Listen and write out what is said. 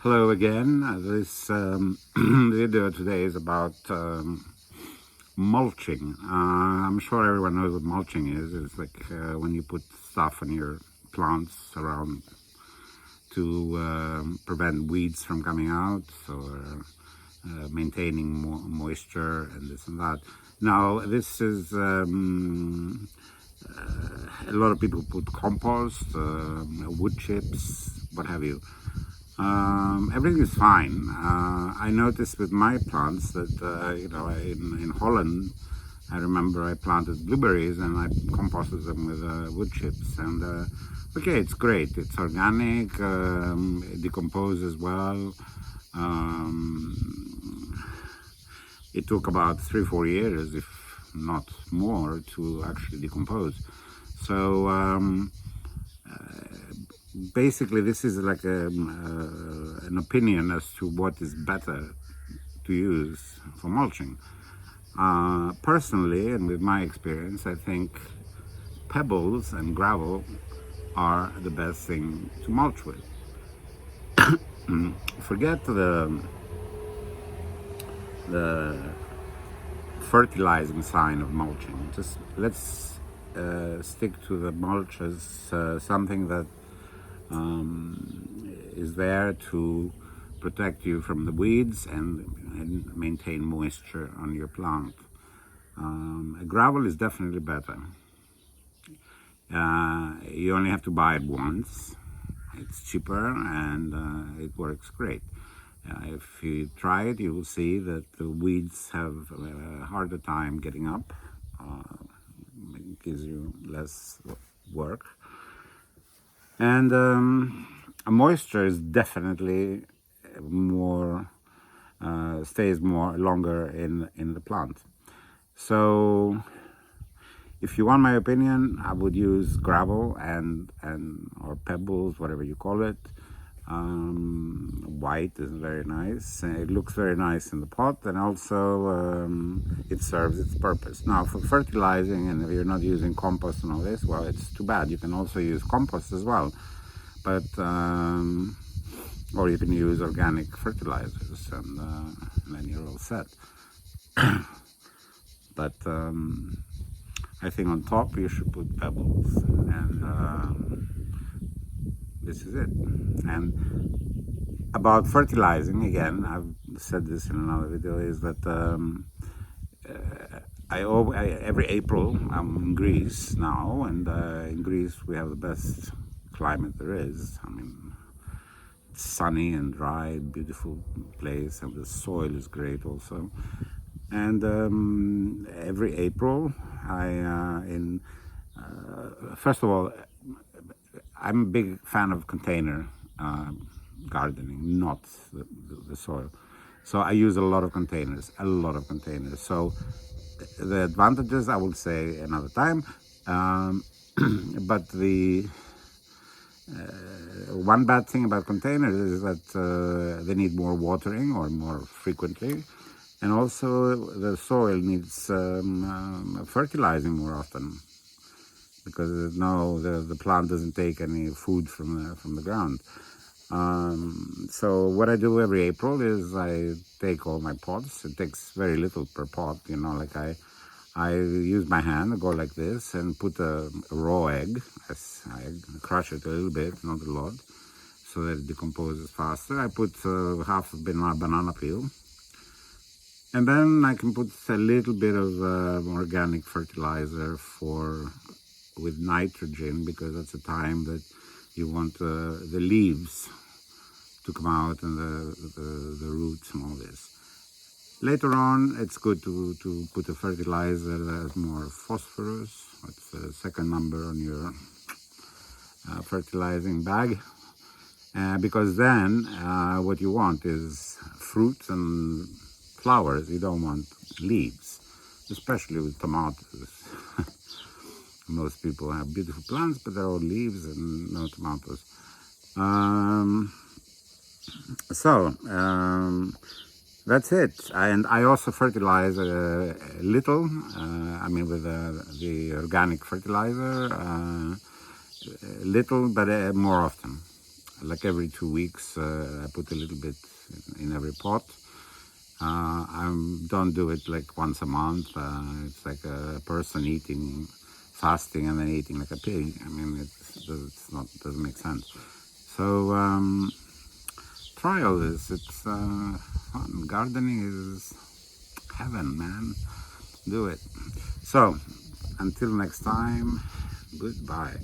Hello again. This video today is about mulching. I'm sure everyone knows what mulching is. It's like when you put stuff on your plants around to prevent weeds from coming out, or maintaining moisture and this and that. Now, this is a lot of people put compost, wood chips, what have you. Everything is fine. I noticed with my plants that, in Holland, I remember I planted blueberries and I composted them with wood chips. And okay, it's great. It's organic, it decomposes well. It took about 3-4 years, if not more, to actually decompose. So basically, this is like an opinion as to what is better to use for mulching. Personally, and with my experience, I think pebbles and gravel are the best thing to mulch with. Forget the fertilizing sign of mulching. Just let's stick to the mulch as something that is there to protect you from the weeds and maintain moisture on your plant. Gravel is definitely better. You only have to buy it once. It's cheaper and it works great. If you try it, you will see that the weeds have a harder time getting up. It gives you less work. And moisture is definitely more, stays more longer in the plant. So if you want my opinion, I would use gravel and or pebbles, whatever you call it. White is very nice. It looks very nice in the pot, and also it serves its purpose. Now, for fertilizing, and if you're not using compost and all this, well, it's too bad. You can also use compost as well, but or you can use organic fertilizers, and then you're all set. But I think on top you should put pebbles, and this is it. And about fertilizing, again, I've said this in another video, is that every April I'm in Greece now, and in Greece we have the best climate there is. I mean, it's sunny and dry, beautiful place, and the soil is great also. And every April, first of all, I'm a big fan of container gardening, not the soil. So I use a lot of containers. So the advantages, I will say another time. But the one bad thing about containers is that they need more watering or more frequently. And also the soil needs fertilizing more often, because the plant doesn't take any food from the ground. So what I do every April is I take all my pots. It takes very little per pot, like I use my hand, I go like this and put a raw egg. I crush it a little bit, not a lot, so that it decomposes faster. I put half a banana peel. And then I can put a little bit of organic fertilizer with nitrogen, because that's the time that you want the leaves to come out, and the roots and all this. Later on, it's good to put a fertilizer that has more phosphorus. That's the second number on your fertilizing bag. Because then what you want is fruits and flowers. You don't want leaves, especially with tomatoes. Most people have beautiful plants, but they're all leaves and no tomatoes. That's it. And I also fertilize a little, with the organic fertilizer, little, but more often. like every 2 weeks, I put a little bit in every pot. I don't do it like once a month. It's like a person eating, fasting, and then eating like a pig. I mean, it's not, doesn't make sense. So try all this. It's fun. Gardening is heaven, man. Do it. So until next time, goodbye.